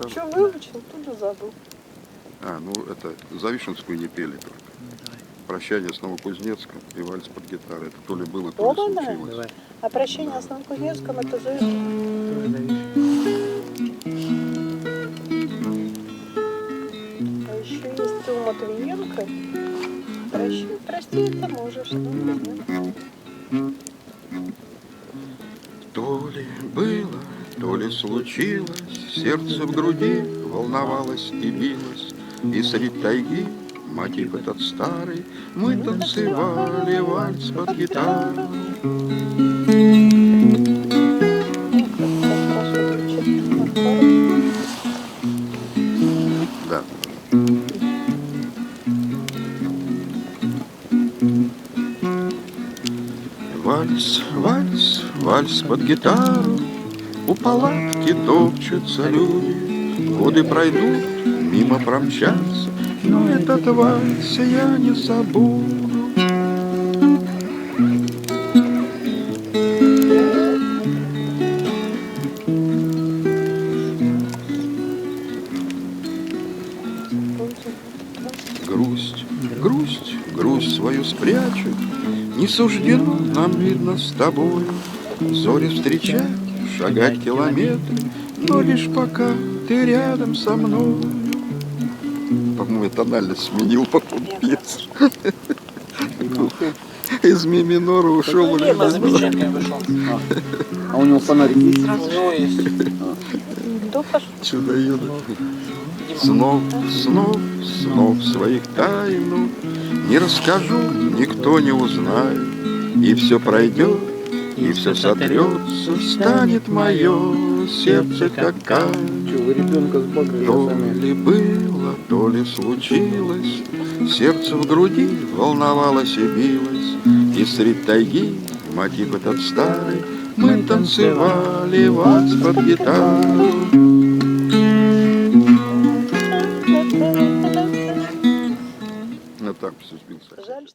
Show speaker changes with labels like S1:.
S1: там.
S2: Что выучил, тут же забыл.
S1: А, ну это Завишенскую не пели только. Прощание с Новокузнецком и вальс под гитару. Это то ли было, то ли
S2: Оба, да?
S1: случилось.
S3: Давай.
S2: А прощение с Новокузнецком это же... А еще есть у Матвиенко. Прости, это можешь. Ну, нет.
S1: То ли было, то ли случилось, сердце в груди волновалось и билось, и средь тайги мотив этот старый мы танцевали вальс под гитару. Да. Вальс, вальс, вальс под гитару, у палатки топчутся люди, годы пройдут, мимо промчатся, но этот вальс я не забуду. Грусть, грусть, грусть свою спрячу, не суждено нам, видно, с тобой зори встречать, шагать километры, но лишь пока ты рядом со мной. По-моему, я тональность сменил по ходу пьесы. Из ми минора ушел.
S3: А у него фонарик есть?
S1: Чудо-юдо. Снов, снов, снов своих тайну не расскажу, никто не узнает. И все пройдет, и все сотрется, станет мое сердце как камень.
S3: Че, вы ребенка с багрой?
S1: То ли было, то ли случилось, сердце в груди волновалось и билось, и средь тайги мотив этот старый мы танцевали вальс под гитару. Ну так все сбился.
S2: Жаль,